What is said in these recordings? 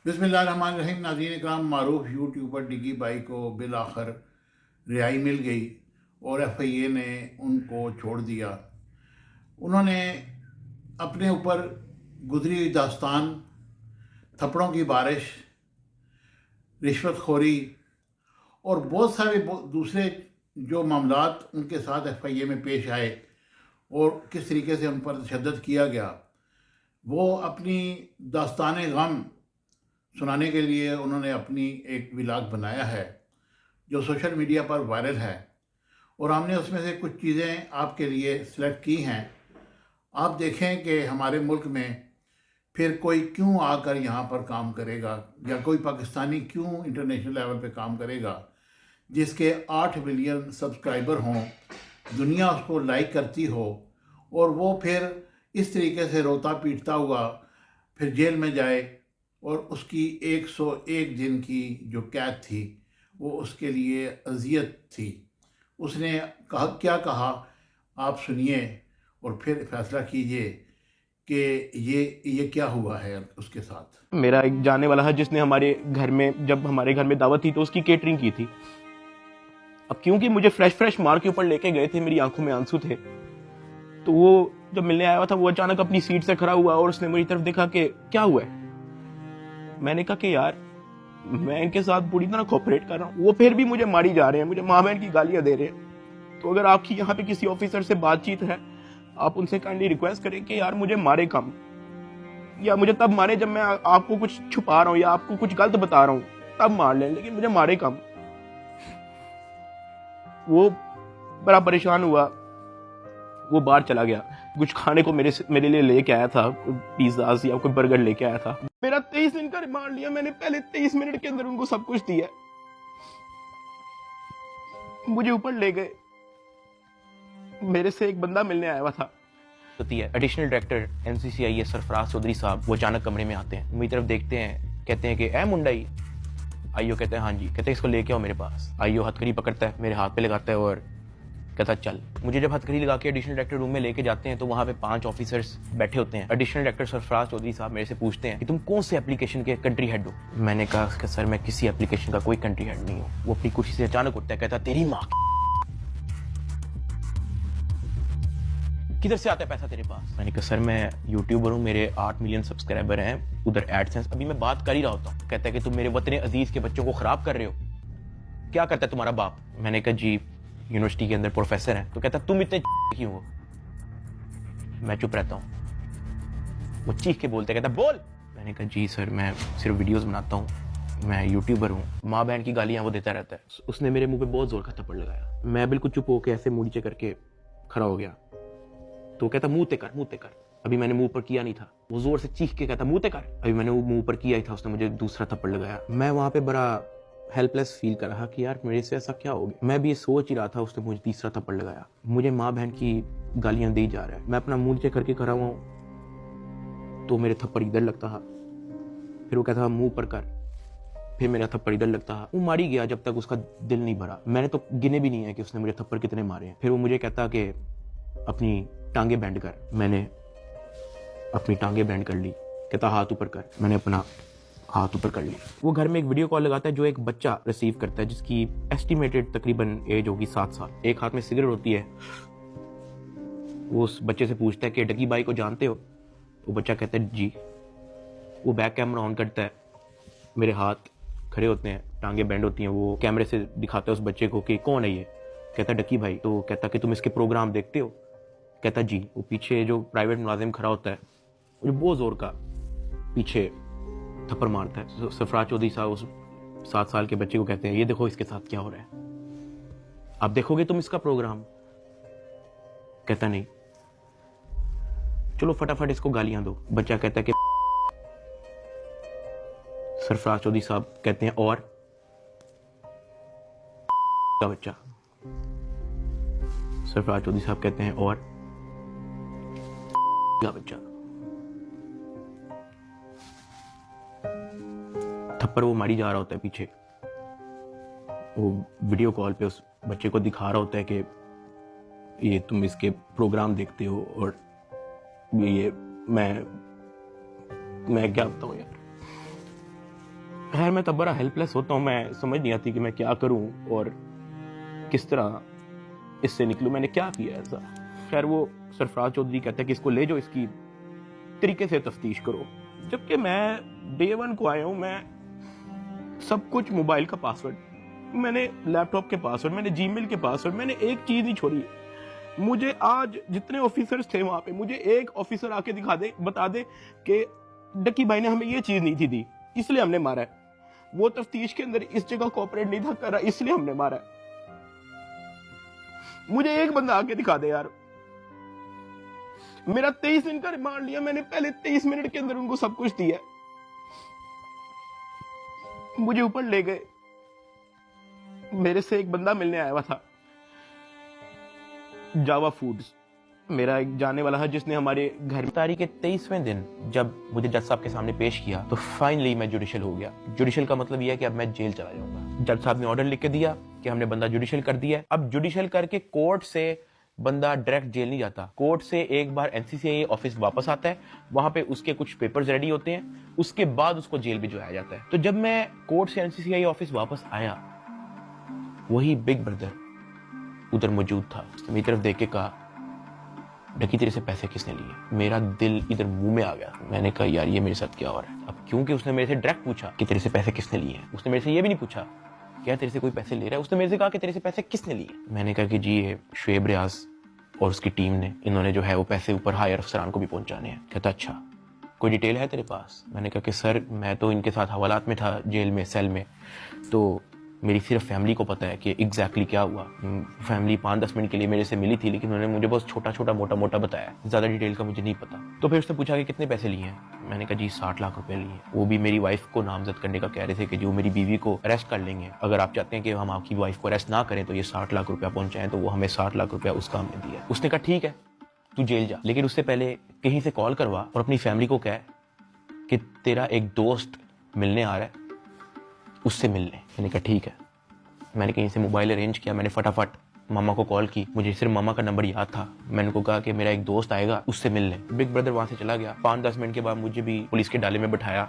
बिस्मिल्लाहिर्रहमानिर्रहीम। नाज़रीन इकराम, मारूफ YouTuber degree by को बिल आखिर रिहाई मिल गई और FIA ने उनको छोड़ दिया। उन्होंने अपने ऊपर गुजरी हुई दास्तान, थप्पड़ों की बारिश, रिश्वतखोरी और बहुत सारे दूसरे जो मामलात उनके साथ FIA में पेश आए और किस तरीके से उन पर तशद्दुद किया गया, वो अपनी दास्तान गम सुनाने के लिए उन्होंने अपनी एक व्लॉग बनाया है जो सोशल मीडिया पर वायरल है, और हमने उसमें से कुछ चीज़ें आपके लिए सिलेक्ट की हैं। आप देखें कि हमारे मुल्क में फिर कोई क्यों आकर यहाँ पर काम करेगा, या कोई पाकिस्तानी क्यों इंटरनेशनल लेवल पे काम करेगा जिसके 8 मिलियन सब्सक्राइबर हों, दुनिया उसको लाइक करती हो, और वो फिर इस तरीके से रोता पीटता हुआ फिर जेल में जाए और उसकी 101 दिन की जो कैद थी वो उसके लिए अजियत थी। उसने क्या कहा, आप सुनिए और फिर फैसला कीजिए कि ये क्या हुआ है उसके साथ। मेरा एक जानने वाला है जिसने हमारे घर में, जब हमारे घर में दावत थी तो उसकी केटरिंग की थी। अब क्योंकि मुझे फ्रेश मार के ऊपर लेके गए थे, मेरी आंखों में आंसू थे, तो वो जब मिलने आया हुआ था वो अचानक अपनी सीट से खड़ा हुआ और उसने मेरी तरफ देखा कि क्या हुआ है। मैंने कहा कि यार मैं इनके साथ पूरी तरह कोऑपरेट कर रहा हूँ, वो फिर भी मुझे मारी जा रहे हैं, मुझे माँ बहन की गालियां दे रहे हैं। तो अगर आपकी यहाँ पे किसी ऑफिसर से बातचीत है, आप उनसे काइंडली रिक्वेस्ट करें कि यार मुझे मारे कम, या मुझे तब मारे जब मैं आपको कुछ छुपा रहा हूँ या आपको कुछ गलत बता रहा हूँ, तब मार लें, लेकिन मुझे मारे कम। वो बड़ा परेशान हुआ, वो बाहर चला गया, कुछ खाने को मेरे लिए लेके आया था, पिज्जा या कोई बर्गर लेके आया था। मेरा 23 दिन का रिमांड लिया, मैंने पहले 23 मिनट के अंदर उनको सब कुछ दिया, मुझे ऊपर ले गए। मेरे से एक बंदा मिलने आया हुआ था, होती है additional director NCCIS Sarfaraz Chaudhary साहब। वो अचानक कमरे में आते हैं, मेरी तरफ देखते हैं, कहते हैं कि ए मुंडाई। आईओ कहते हैं हाँ जी। कहते हैं इसको लेके आओ मेरे पास। आईओ हथकड़ी पकड़ता है, मेरे हाथ पे लगाता है और कहता चल। मुझे जब हथकड़ी लगा के एडिशनल डायरेक्टर रूम में लेके जाते हैं तो वहां पे 5 ऑफिसर्स बैठे होते हैं। एडिशनल डायरेक्टर सरफराज चौधरी साहब मेरे से पूछते हैं कि तुम कौन से एप्लीकेशन के कंट्री हेड हो। मैंने कहा कि सर मैं किसी एप्लीकेशन का कोई कंट्री हेड नहीं हूँ। वो अपनी कुर्सी से अचानक उठता है, कहता तेरी माँ किधर से आता है पैसा तेरे पास। मैंने कहा सर मैं यूट्यूबर हूँ, मेरे 8 मिलियन सब्सक्राइबर हैं, उधर एडसेंस अभी मैं बात कर ही रहा होता हूँ। कहता है कि तुम मेरे वतन अजीज के बच्चों को खराब कर रहे हो, क्या करता है तुम्हारा बाप। मैंने कहा जी यूनिवर्सिटी के अंदर प्रोफेसर है। तो कहता तुम इतने क्यों हो। मैं चुप रहता हूँ। वो चीख के बोलते, कहता बोल। मैंने कहा जी सर मैं सिर्फ वीडियोस बनाता हूँ, मैं यूट्यूबर हूँ। माँ बहन की गालियां वो देता रहता है। उसने मेरे मुंह पे बहुत जोर का थप्पड़ लगाया। मैं बिल्कुल चुप होकर ऐसे मुंह नीचे करके खड़ा हो गया। तो कहता मुंह ते कर। अभी मैंने मुंह पर किया नहीं था। वो जोर से चीख के कहता मुंह ते कर। अभी मैंने वो मुंह पर किया ही था, उसने मुझे दूसरा थप्पड़ लगाया। मैं वहां पे बड़ा हेल्पलेस फील कर रहा कि यार मेरे से ऐसा क्या हो गया। मैं भी ये सोच ही रहा था, उसने मुझे तीसरा थप्पड़ लगाया। मुझे माँ बहन की गालियां दी जा रहा है, मैं अपना मुंह नीचे करके खड़ा हुआ हूं, तो मेरे थप्पड़ इधर लगता है, फिर वो कहता मुंह पर कर, फिर मेरा थप्पड़ इधर लगता है। वो मारी गया जब तक उसका दिल नहीं भरा। मैंने तो गिने भी नहीं है कि उसने मुझे थप्पड़ कितने मारे हैं। फिर वो मुझे कहता कि अपनी टांगे बैंड कर। मैंने अपनी टांगे बैंड कर ली। कहता हाथ ऊपर कर। मैंने अपना हाथ ऊपर कर ली। वो घर में एक वीडियो कॉल लगाता है जो एक बच्चा रिसीव करता है जिसकी एस्टिमेटेड तकरीबन एज होगी 7 साल। एक हाथ में सिगरेट होती है। वो उस बच्चे से पूछता है कि डगी बाई को जानते हो। वो बच्चा कहता है जी। वो बैक कैमरा ऑन करता है, मेरे हाथ खड़े होते हैं, टांगे बैंड होती हैं। वो कैमरे से दिखाता है उस बच्चे को कि कौन है ये। कहता डकी भाई। तो कहता कि तुम इसके प्रोग्राम देखते हो। कहता जी। वो पीछे जो प्राइवेट मुलाजिम खड़ा होता है वो बहुत जोर का पीछे थप्पड़ मारता है। सरफराज चौधरी साहब उस 7 साल के बच्चे को कहते हैं ये देखो इसके साथ क्या हो रहा है, आप देखोगे तुम इसका प्रोग्राम। कहता नहीं, चलो फटाफट इसको गालियां दो। बच्चा कहता है कि सरफराज चौधरी साहब कहते हैं और का बच्चा। सरफराज चौधरी साहब कहते हैं और का बच्चा। थप्पड़ वो मारी जा रहा होता है पीछे। वो वीडियो कॉल पे उस बच्चे को दिखा रहा होता है कि ये तुम इसके प्रोग्राम देखते हो और ये मैं क्या बताऊं यार। खैर मैं तब बड़ा हेल्पलेस होता हूँ, मैं समझ नहीं आती कि मैं क्या करूँ और किस तरह इससे निकलूँ, मैंने क्या किया ऐसा। खैर वो सरफराज चौधरी कहता है कि इसको ले जाओ, इसकी तरीके से तफ्तीश करो। जबकि मैं डे वन को आया हूँ, मैं सब कुछ, मोबाइल का पासवर्ड, मैंने लैपटॉप के पासवर्ड, मैंने जीमेल के पासवर्ड, मैंने एक चीज़ नहीं छोड़ी। मुझे आज जितने ऑफिसर्स थे वहाँ पे, मुझे एक ऑफिसर आके दिखा दे, बता दे कि डक्की भाई ने हमें ये चीज़ नहीं थी दी, इसलिए हमने मारा है। वो तफ्तीश के अंदर इस जगह कोऑपरेट नहीं था कर रहा, इसलिए हमने मारा है। मुझे एक बंदा आके दिखा दे यार। मेरा 23 दिन का रिमांड लिया मैंने, पहले 23 मिनट के अंदर उनको सब कुछ दिया, मुझे ऊपर ले गए। मेरे से एक बंदा मिलने आया हुआ था, जावा फूड्स, मेरा एक जाने वाला है जिसने हमारे घर। तारीख के 23वें दिन जब मुझे जज साहब के सामने पेश किया तो फाइनली मैं जुडिशल हो गया। जुडिशल का मतलब यह है कि अब मैं जेल चला जाऊंगा। जज साहब ने ऑर्डर लिख के दिया कि हमने बंदा जुडिशल कर दिया है। अब जुडिशल करके कोर्ट से बंदा डायरेक्ट जेल नहीं जाता, कोर्ट से एक बार एनसीसीआई ऑफिस वापस आता है, वहां पे उसके कुछ पेपर्स रेडी होते हैं, उसके बाद उसको जेल भिजवाया जाता है। तो जब मैं कोर्ट से एनसीसीआई ऑफिस वापस आया, वही बिग ब्रदर उधर मौजूद था। उसने मेरी तरफ देख के कहा, डकी तेरे से पैसे किसने लिए? मेरा दिल इधर मुंह में आ गया। मैंने कहा यार ये मेरे साथ क्या हो रहा है। अब क्योंकि उसने मेरे से डायरेक्ट पूछा कि तेरे से पैसे किसने लिए, उसने मेरे से ये भी नहीं पूछा क्या तेरे से कोई पैसे ले रहा है, उसने मेरे से कहा कि तेरे से पैसे किसने लिए। मैंने कहा कि जी ये शुएब रियाज और उसकी टीम ने, इन्होंने जो है वो पैसे ऊपर हायर अफसरान को भी पहुंचाने हैं। कहता अच्छा कोई डिटेल है तेरे पास? मैंने कहा कि सर मैं तो इनके साथ हवालात में था, जेल में, सेल में, तो मेरी सिर्फ फैमिली को पता है कि एग्जैक्टली क्या हुआ। फैमिली 5-10 मिनट के लिए मेरे से मिली थी, लेकिन उन्होंने मुझे बहुत छोटा छोटा मोटा मोटा बताया, ज़्यादा डिटेल का मुझे नहीं पता। तो फिर उसने पूछा कि कितने पैसे लिए हैं। मैंने कहा जी 60 लाख रुपए लिए। वो भी मेरी वाइफ को नामजद करने का कह रहे थे कि जो मेरी बीवी को अरेस्ट कर लेंगे, अगर आप चाहते हैं कि हम आपकी वाइफ को अरेस्ट ना करें तो ये 60 लाख रुपया पहुंचाएं। तो वो हमें 60 लाख रुपया उसका हमने दिया। उसने कहा ठीक है तू जेल जा, लेकिन उससे पहले कहीं से कॉल करवा और अपनी फैमिली को कह कि तेरा एक दोस्त मिलने आ रहा है, उससे मिल ले। मैंने कहा ठीक है। मैंने कहीं से मोबाइल अरेंज किया, मैंने फटाफट मामा को कॉल की, मुझे सिर्फ मामा का नंबर याद था। मैंने उनको कहा कि मेरा एक दोस्त आएगा, उससे मिल ले। बिग ब्रदर वहां से चला गया। 5-10 मिनट के बाद मुझे भी पुलिस के डाले में बिठाया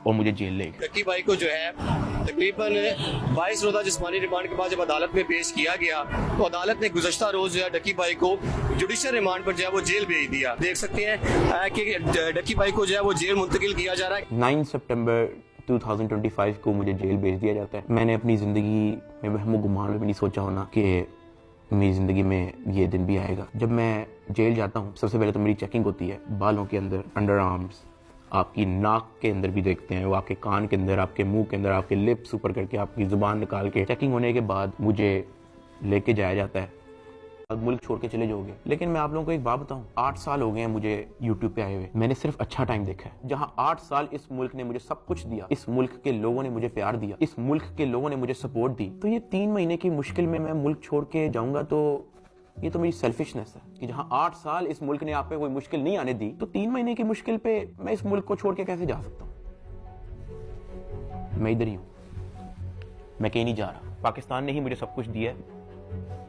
और मुझे जेल ले गए। डक्की भाई को जो है तकरीबन 22 रोज़ा जिस्मानी रिमांड के बाद जब अदालत में पेश किया गया तो अदालत ने गुज़श्ता रोज जो है डक्की भाई को जुडिशल रिमांड पर जो है वो जेल भेज दिया। देख सकते हैं कि डक्की भाई को जो है वो जेल मुंतकिल किया जा रहा है। 9 सितंबर 2025 को मुझे जेल भेज दिया जाता है। मैंने अपनी ज़िंदगी में वहमो गुमान में भी नहीं सोचा होना कि मेरी ज़िंदगी में ये दिन भी आएगा। जब मैं जेल जाता हूँ सबसे पहले तो मेरी चेकिंग होती है, बालों के अंदर, अंडर आर्म्स, आपकी नाक के अंदर भी देखते हैं, वो आपके कान के अंदर, आपके मुंह के अंदर, आपके लिप्स ऊपर करके, आपकी ज़ुबान निकाल के। चेकिंग होने के बाद मुझे लेके जाया जाता है। मुल्क छोड़ के चले जाओगे। लेकिन मैं आप लोगों को एक बात बताऊं, 8 साल हो गए हैं मुझे यूट्यूब पे आए हुए, मैंने सिर्फ अच्छा टाइम देखा है। जहां 8 साल इस मुल्क ने मुझे सब कुछ दिया, इस मुल्क के लोगों ने मुझे प्यार दिया, इस मुल्क के लोगों ने मुझे सपोर्ट दी, तो ये 3 महीने की मुश्किल में मैं मुल्क छोड़ के जाऊंगा तो ये तो मेरी सेल्फिशनेस है कि जहां 8 साल इस मुल्क ने आप पे कोई मुश्किल नहीं आने दी, तो 3 महीने की मुश्किल पे मैं इस मुल्क को छोड़ के कैसे जा सकता हूँ। मैं इधर ही हूँ, मैं कहीं नहीं जा रहा। पाकिस्तान ने ही मुझे सब कुछ दिया है,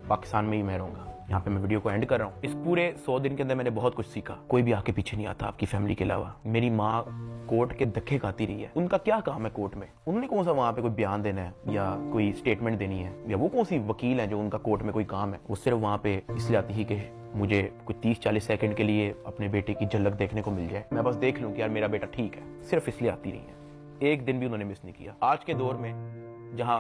पाकिस्तान में ही मैं रहूंगा। यहाँ पे मैं वीडियो को एंड कर रहा हूँ। इस पूरे 100 दिन के अंदर मैंने बहुत कुछ सीखा। कोई भी आके पीछे नहीं आता आपकी फैमिली के अलावा। मेरी माँ कोर्ट के धक्के खाती रही है, उनका क्या काम है कोर्ट में? उन्होंने कौन सा वहाँ पे कोई बयान देना है या कोई स्टेटमेंट देनी है, या वो कौन सी वकील है जो उनका कोर्ट में कोई काम है? वो सिर्फ वहाँ पे इसलिए आती है कि मुझे कोई 30-40 सेकंड के लिए अपने बेटे की झलक देखने को मिल जाए, मैं बस देख लूँ कि यार मेरा बेटा ठीक है। सिर्फ इसलिए आती रही है, एक दिन भी उन्होंने मिस नहीं किया। आज के दौर में जहाँ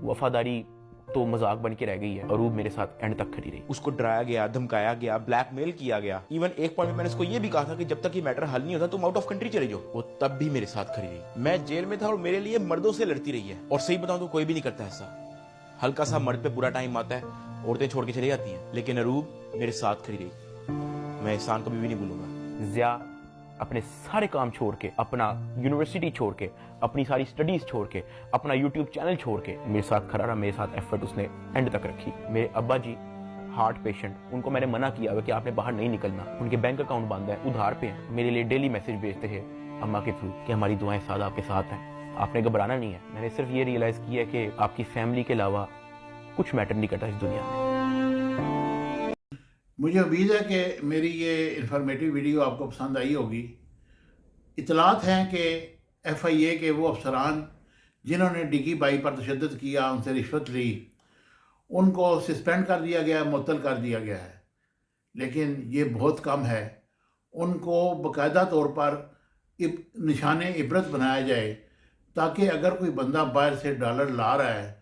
वफादारी तो मजाक बन के रह गई है, अरूब मेरे साथ एंड तक खड़ी रही। उसको डराया गया, धमकाया गया, ब्लैकमेल किया गया। इवन एक पॉइंट में मैंने उसको ये भी कहा था कि जब तक ये मैटर हल नहीं होता तुम आउट ऑफ कंट्री चले जाओ। वो तब भी मेरे साथ खड़ी रही। मैं जेल में था और मेरे लिए मर्दों से लड़ती रही है। और सही बताऊं तो कोई भी नहीं करता ऐसा। हल्का सा मर्द पे बुरा टाइम आता है, औरतें छोड़ के चली जाती हैं, लेकिन अरूब मेरे साथ खड़ी रही। मैं एहसान कभी भी नहीं भूलूंगा। ज़िया अपने सारे काम छोड़ के, अपना यूनिवर्सिटी छोड़ के, अपनी सारी स्टडीज छोड़ के, अपना यूट्यूब चैनल छोड़ के मेरे साथ खड़ा रहा, मेरे साथ एफर्ट उसने एंड तक रखी। मेरे अब्बा जी हार्ट पेशेंट, उनको मैंने मना किया हुआ कि आपने बाहर नहीं निकलना, उनके बैंक अकाउंट बंद है, उधार पे हैं, मेरे लिए डेली मैसेज भेजते हैं अम्मा के थ्रू कि हमारी दुआएं सदा आपके साथ हैं, आपने घबराना नहीं है। मैंने सिर्फ ये रियलाइज़ किया कि आपकी फैमिली के अलावा कुछ मैटर नहीं करता इस दुनिया में। मुझे उम्मीद है कि मेरी ये इंफॉर्मेटिव वीडियो आपको पसंद आई होगी। इतलात हैं कि FIA के वो अफसरान जिन्होंने डिकी भाई पर तशद्दुद किया, उनसे रिश्वत ली, उनको सस्पेंड कर दिया गया, मुअत्तल कर दिया गया है। लेकिन ये बहुत कम है। उनको बाकायदा तौर पर निशान इबरत बनाया जाए, ताकि अगर कोई बंदा बाहर से डॉलर ला रहा है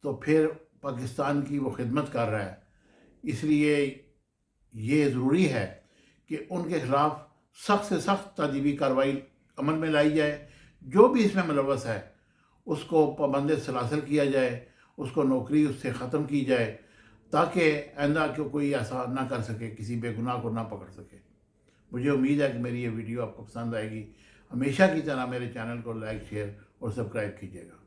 तो फिर पाकिस्तान की वो खिदमत कर रहा है। इसलिए ये ज़रूरी है कि उनके ख़िलाफ़ सख्त से सख्त तदीबी कार्रवाई अमल में लाई जाए। जो भी इसमें मुलव्वस है उसको पाबंद सलासल किया जाए, उसको नौकरी उससे ख़त्म की जाए, ताकि आइंदा को कोई ऐसा ना कर सके, किसी बेगुनाह को ना पकड़ सके। मुझे उम्मीद है कि मेरी ये वीडियो आपको पसंद आएगी। हमेशा की तरह मेरे चैनल को लाइक, शेयर और सब्सक्राइब कीजिएगा।